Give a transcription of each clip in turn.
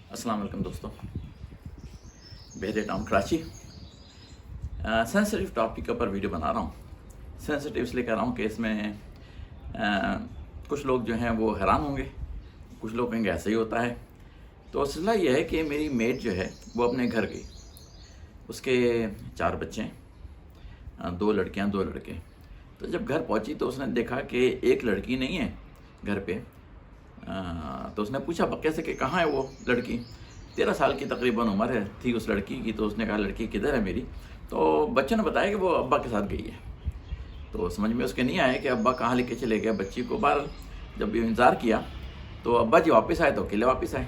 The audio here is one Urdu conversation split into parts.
السلام علیکم دوستوں، بحیرہ ٹاؤن کراچی سینسٹیو ٹاپک کے اوپر ویڈیو بنا رہا ہوں۔ سینسٹیو اس لیے کہہ رہا ہوں کہ اس میں کچھ لوگ جو ہیں وہ حیران ہوں گے، کچھ لوگ کہیں گے ایسا ہی ہوتا ہے۔ تو سلسلہ یہ ہے کہ میری میٹ جو ہے وہ اپنے گھر گئی، اس کے 4 بچے ہیں، 2 لڑکیاں 2 لڑکے۔ تو جب گھر پہنچی تو اس نے دیکھا کہ ایک لڑکی نہیں ہے گھر پہ۔ تو اس نے پوچھا بقیہ سے کہ کہاں ہے وہ لڑکی؟ 13 سال کی تقریباً عمر تھی اس لڑکی کی۔ تو اس نے کہا لڑکی کدھر ہے میری؟ تو بچوں نے بتایا کہ وہ ابا کے ساتھ گئی ہے۔ تو سمجھ میں اس کے نہیں آیا کہ ابا کہاں لے کے چلے گئے بچی کو۔ بہرحال جب یہ انتظار کیا تو ابا جی واپس آئے تو اکیلے واپس آئے۔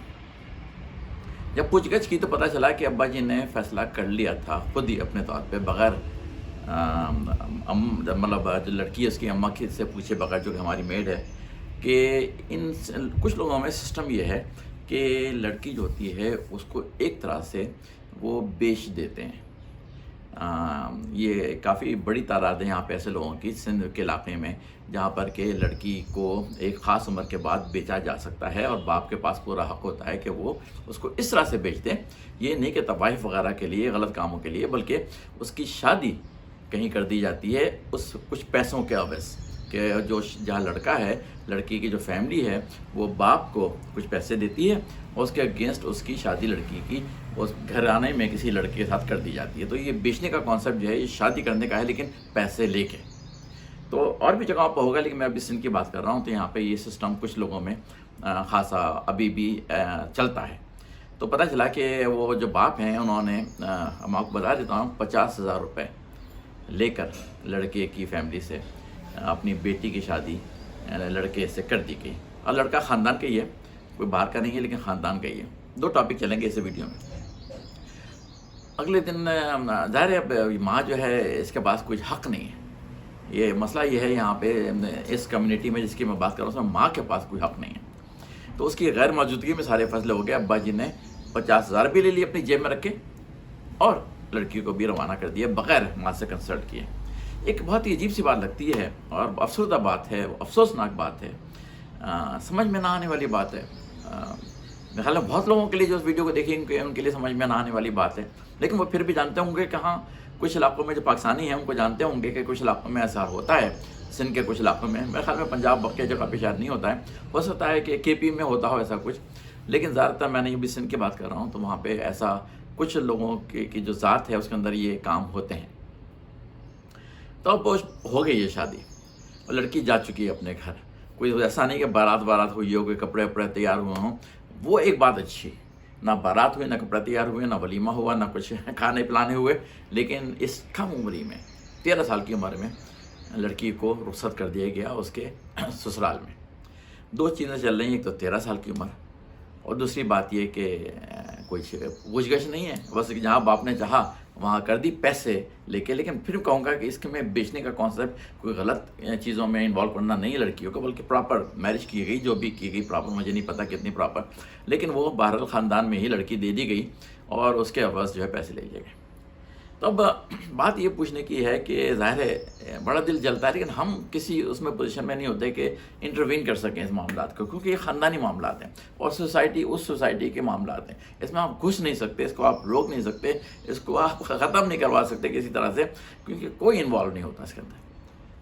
جب پوچھ گچھ کی تو پتہ چلا کہ ابا جی نے فیصلہ کر لیا تھا خود ہی اپنے طور پہ، بغیر مطلب جو لڑکی ہے اس کی اماں سے پوچھے بغیر، جو کہ ہماری میڈ ہے، کہ کچھ لوگوں میں سسٹم یہ ہے کہ لڑکی جو ہوتی ہے اس کو ایک طرح سے وہ بیچ دیتے ہیں۔ یہ کافی بڑی تعداد ہے یہاں پہ ایسے لوگوں کی سندھ کے علاقے میں، جہاں پر کہ لڑکی کو ایک خاص عمر کے بعد بیچا جا سکتا ہے، اور باپ کے پاس پورا حق ہوتا ہے کہ وہ اس کو اس طرح سے بیچ دیں۔ یہ نہیں کہ طوائف وغیرہ کے لیے، غلط کاموں کے لیے، بلکہ اس کی شادی کہیں کر دی جاتی ہے اس کچھ پیسوں کے عوض، کہ جو جہاں لڑکا ہے، لڑکی کی جو فیملی ہے وہ باپ کو کچھ پیسے دیتی ہے اور اس کے اگینسٹ اس کی شادی لڑکی کی اس گھرانے میں کسی لڑکے کے ساتھ کر دی جاتی ہے۔ تو یہ بیچنے کا کانسیپٹ جو ہے یہ شادی کرنے کا ہے، لیکن پیسے لے کے۔ تو اور بھی جگہوں پہ ہوگا، لیکن میں ابھی سندھ کی بات کر رہا ہوں۔ تو یہاں پہ یہ سسٹم کچھ لوگوں میں خاصا ابھی بھی چلتا ہے۔ تو پتہ چلا کہ وہ جو باپ ہیں انہوں نے، میں آپ کو بتا دیتا ہوں، 50,000 روپے لے کر لڑکے کی فیملی سے اپنی بیٹی کی شادی لڑکے سے کر دی گئی۔ اور لڑکا خاندان کا ہی ہے، کوئی باہر کا نہیں ہے، لیکن خاندان کا ہی ہے۔ 2 ٹاپک چلیں گے اس ویڈیو میں۔ اگلے دن ظاہر ہے ماں جو ہے اس کے پاس کوئی حق نہیں ہے۔ یہ مسئلہ یہ ہے یہاں پہ اس کمیونٹی میں جس کی میں بات کر رہا ہوں، اس میں ماں کے پاس کوئی حق نہیں ہے۔ تو اس کی غیر موجودگی میں سارے فیصلے ہو گئے۔ ابا جی نے 50,000 بھی لے لیے اپنی جیب میں رکھے اور لڑکی کو بھی روانہ کر دیا بغیر ماں سے کنسلٹ کیے۔ ایک بہت ہی عجیب سی بات لگتی ہے اور افسردہ بات ہے، افسوسناک بات ہے، سمجھ میں نہ آنے والی بات ہے۔ میرے خیال میں بہت لوگوں کے لیے جو اس ویڈیو کو دیکھیں گے ان کے لیے سمجھ میں نہ آنے والی بات ہے، لیکن وہ پھر بھی جانتے ہوں گے کہ ہاں کچھ علاقوں میں جو پاکستانی ہیں ان کو جانتے ہوں گے کہ کچھ علاقوں میں ایسا ہوتا ہے۔ سندھ کے کچھ علاقوں میں، میرے خیال میں پنجاب بقیہ جگہ پہ شاید نہیں ہوتا ہے، ہو سکتا ہے کہ کے پی میں ہوتا ہو ایسا کچھ، لیکن زیادہ تر میں نے یہ بھی سندھ کی بات کر رہا ہوں تو وہاں پہ ایسا کچھ لوگوں کی جو ذات ہے اس کے اندر یہ کام ہوتے ہیں۔ تو اب ہو گئی یہ شادی اور لڑکی جا چکی ہے اپنے گھر۔ کوئی ایسا نہیں کہ بارات ہوئی ہو، کوئی کپڑے وپڑے تیار ہوئے ہوں، وہ ایک بات اچھی، نہ بارات ہوئی، نہ کپڑے تیار ہوئے، نہ ولیمہ ہوا، نہ کچھ کھانے پلانے ہوئے، لیکن اس کم عمری میں 13 سال کی عمر میں لڑکی کو رخصت کر دیا گیا اس کے سسرال میں۔ 2 چیزیں چل رہی ہیں، ایک تو 13 سال کی عمر، اور دوسری بات یہ کہ کوئی پوچھ گچھ نہیں ہے، بس جہاں باپ نے چاہا وہاں کر دی پیسے لے کے۔ لیکن پھر کہوں گا کہ اس کے میں بیچنے کا کانسیپٹ کوئی غلط چیزوں میں انوالو کرنا نہیں ہے لڑکیوں کو، بلکہ پراپر میرج کی گئی، جو بھی کی گئی پراپر، مجھے نہیں پتہ کتنی پراپر، لیکن وہ بہرحال خاندان میں ہی لڑکی دے دی گئی اور اس کے عوض جو ہے پیسے لے لیے گئے۔ تو اب بات یہ پوچھنے کی ہے کہ ظاہر ہے بڑا دل جلتا ہے، لیکن ہم کسی اس میں پوزیشن میں نہیں ہوتے کہ انٹروین کر سکیں اس معاملات کو، کیونکہ یہ خاندانی معاملات ہیں اور سوسائٹی اس سوسائٹی کے معاملات ہیں۔ اس میں آپ گھس نہیں سکتے، اس کو آپ روک نہیں سکتے، اس کو آپ ختم نہیں کروا سکتے کسی طرح سے، کیونکہ کوئی انوالو نہیں ہوتا اس کے اندر،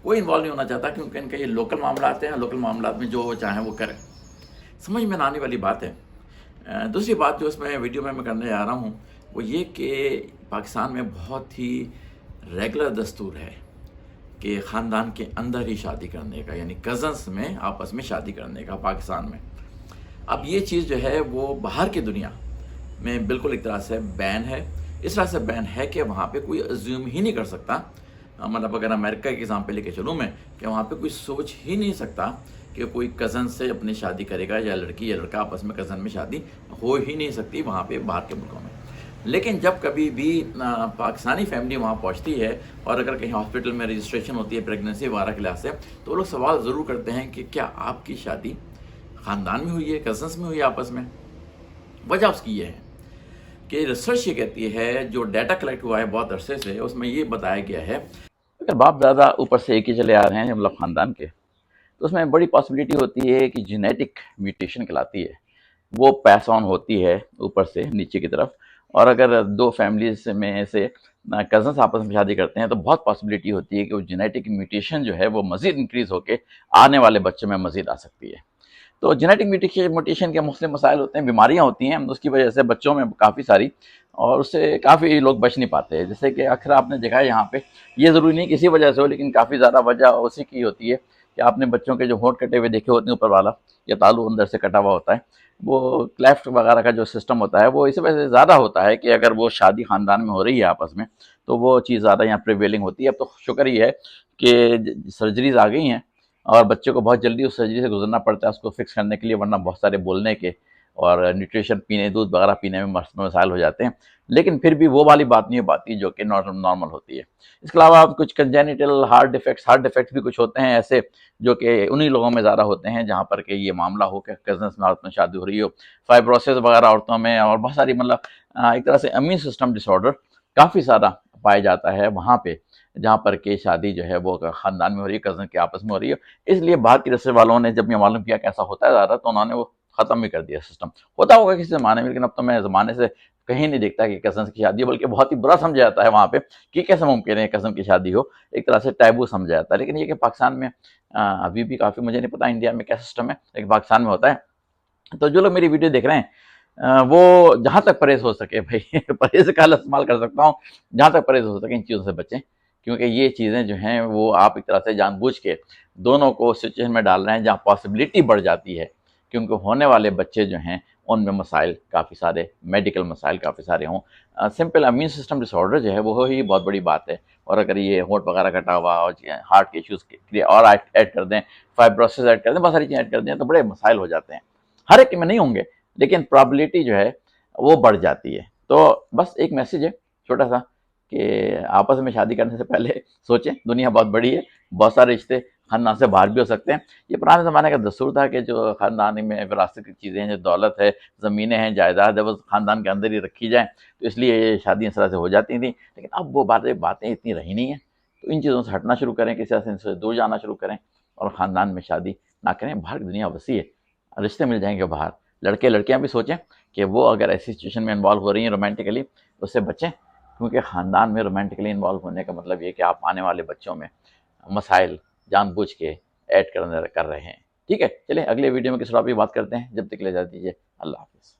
کوئی انوالو نہیں ہونا چاہتا، کیونکہ ان کے یہ لوکل معاملات ہیں، لوکل معاملات میں جو وہ چاہیں وہ کریں۔ سمجھ میں نہ آنے والی بات ہے۔ دوسری بات جو اس میں ویڈیو میں کرنے جا رہا ہوں وہ یہ کہ پاکستان میں بہت ہی ریگولر دستور ہے کہ خاندان کے اندر ہی شادی کرنے کا، یعنی کزنس میں آپس میں شادی کرنے کا پاکستان میں۔ اب یہ چیز جو ہے وہ باہر کی دنیا میں بالکل ایک طرح سے بین ہے، اس طرح سے بین ہے کہ وہاں پہ کوئی ازیوم ہی نہیں کر سکتا، مطلب اگر امریکہ کی ایگزامپل لے کے چلوں میں، کہ وہاں پہ کوئی سوچ ہی نہیں سکتا کہ کوئی کزن سے اپنی شادی کرے گا، یا لڑکی یا لڑکا آپس میں کزن میں شادی ہو ہی نہیں سکتی وہاں پہ باہر کے ملکوں میں۔ لیکن جب کبھی بھی پاکستانی فیملی وہاں پہنچتی ہے اور اگر کہیں ہاسپٹل میں رجسٹریشن ہوتی ہے پریگننسی وغیرہ کے لحاظ سے، تو وہ لوگ سوال ضرور کرتے ہیں کہ کیا آپ کی شادی خاندان میں ہوئی ہے، کزنس میں ہوئی ہے آپس میں؟ وجہ اس کی یہ ہے کہ ریسرچ یہ کہتی ہے، جو ڈیٹا کلیکٹ ہوا ہے بہت عرصے سے، اس میں یہ بتایا گیا ہے اگر باپ دادا اوپر سے ایک ہی چلے آ رہے ہیں مطلب خاندان کے، تو اس میں بڑی پاسبلٹی ہوتی ہے کہ جینیٹک میوٹیشن کہلاتی ہے وہ پیس آن ہوتی ہے اوپر سے نیچے کی طرف. اور اگر دو فیملیز میں سے کزنس آپس میں شادی کرتے ہیں تو بہت پاسبلٹی ہوتی ہے کہ وہ جینیٹک میوٹیشن جو ہے وہ مزید انکریز ہو کے آنے والے بچوں میں مزید آ سکتی ہے. تو جینیٹک میوٹیشن کے مختلف مسائل ہوتے ہیں، بیماریاں ہوتی ہیں اس کی وجہ سے بچوں میں کافی ساری، اور اس سے کافی لوگ بچ نہیں پاتے. جیسے کہ اکثر آپ نے دیکھا ہے یہاں پہ، یہ ضروری نہیں کسی وجہ سے ہو، لیکن کافی زیادہ وجہ اسی کی ہوتی ہے کہ آپ نے بچوں کے جو ہونٹ کٹے ہوئے دیکھے ہوتے ہیں اوپر والا، یا تالو اندر سے کٹا ہوا ہوتا ہے، وہ کلیفٹ وغیرہ کا جو سسٹم ہوتا ہے وہ اس وجہ سے زیادہ ہوتا ہے کہ اگر وہ شادی خاندان میں ہو رہی ہے آپس میں تو وہ چیز زیادہ یہاں پریویلنگ ہوتی ہے. اب تو شکر یہ ہے کہ سرجریز آ گئی ہیں اور بچے کو بہت جلدی اس سرجری سے گزرنا پڑتا ہے اس کو فکس کرنے کے لیے، ورنہ بہت سارے بولنے کے اور نیوٹریشن پینے، دودھ وغیرہ پینے میں مسائل ہو جاتے ہیں. لیکن پھر بھی وہ والی بات نہیں ہو پاتی جو کہ نارمل ہوتی ہے. اس کے علاوہ کچھ کنجینیٹل ہارٹ ڈیفیکٹس بھی کچھ ہوتے ہیں ایسے، جو کہ انہی لوگوں میں زیادہ ہوتے ہیں جہاں پر کہ یہ معاملہ ہو کہ کزنس میں عورت میں شادی ہو رہی ہو. فائبروسس وغیرہ عورتوں میں، اور بہت ساری مطلب ایک طرح سے امیون سسٹم ڈس آرڈر کافی زیادہ پایا جاتا ہے وہاں پہ جہاں پر کہ شادی جو ہے وہ خاندان میں ہو رہی ہے، کزن کے آپس میں ہو رہی ہے. اس لیے باہر کی رستے والوں نے جب یہ معلوم کیا کہ ایسا ہوتا ہے زیادہ، تو انہوں نے وہ ختم بھی کر دیا سسٹم. ہوتا ہوگا کسی زمانے میں، لیکن اب تو میں زمانے سے کہیں نہیں دیکھتا کہ کزنس کی شادی ہو، بلکہ بہت ہی برا سمجھا جاتا ہے وہاں پہ کہ کیسے ممکن ہے کزن کی شادی ہو، ایک طرح سے ٹیبو سمجھا جاتا ہے. لیکن یہ کہ پاکستان میں ابھی بھی کافی، مجھے نہیں پتا انڈیا میں کیا سسٹم ہے، لیکن پاکستان میں ہوتا ہے. تو جو لوگ میری ویڈیو دیکھ رہے ہیں وہ جہاں تک پرہیز ہو سکے، بھائی پرہیز کا لفظ استعمال کر سکتا ہوں، جہاں تک پرہیز ہو سکے ان چیزوں سے بچیں، کیونکہ یہ چیزیں جو ہیں وہ آپ ایک طرح سے جان بوجھ کے دونوں کو سچویشن میں ڈال رہے ہیں جہاں پاسبلٹی بڑھ جاتی ہے کیونکہ ہونے والے بچے جو ہیں ان میں مسائل کافی سارے، میڈیکل مسائل کافی سارے ہوں. سمپل امیون سسٹم ڈس آرڈر جو ہے وہ ہی بہت بڑی بات ہے. اور اگر یہ ہونٹ وغیرہ کٹا ہوا اور ہارٹ کے ایشوز کے لیے اور ایڈ کر دیں، فائبروسس ایڈ کر دیں، بہت ساری چیزیں ایڈ کر دیں تو بڑے مسائل ہو جاتے ہیں. ہر ایک میں نہیں ہوں گے لیکن پرابلٹی جو ہے وہ بڑھ جاتی ہے. تو بس ایک میسیج ہے چھوٹا سا کہ آپس میں شادی کرنے سے پہلے سوچیں، دنیا بہت بڑی ہے، بہت سارے رشتے خاندان سے باہر بھی ہو سکتے ہیں. یہ پرانے زمانے کا دستور تھا کہ جو خاندان میں وراثت کی چیزیں ہیں، جو دولت ہے، زمینیں ہیں، جائیداد ہے، وہ خاندان کے اندر ہی رکھی جائیں، تو اس لیے یہ شادیاں اس طرح سے ہو جاتی تھیں. لیکن اب وہ باتیں اتنی رہی نہیں ہیں. تو ان چیزوں سے ہٹنا شروع کریں، کسی طرح سے ان سے دور جانا شروع کریں اور خاندان میں شادی نہ کریں. باہر کی دنیا وسیع ہے، رشتے مل جائیں گے باہر. لڑکے لڑکیاں بھی سوچیں کہ وہ اگر ایسی سچویشن میں انوالو ہو رہی ہیں رومانٹیکلی، اس سے بچیں، کیونکہ خاندان میں رومانٹیکلی انوالو ہونے کا مطلب یہ کہ آپ آنے والے بچوں میں مسائل جان بوجھ کے ایڈ کر رہے ہیں. ٹھیک ہے، چلیں اگلے ویڈیو میں کس ٹاپک پہ بات کرتے ہیں. جب تک لے جا دیجیے، اللہ حافظ.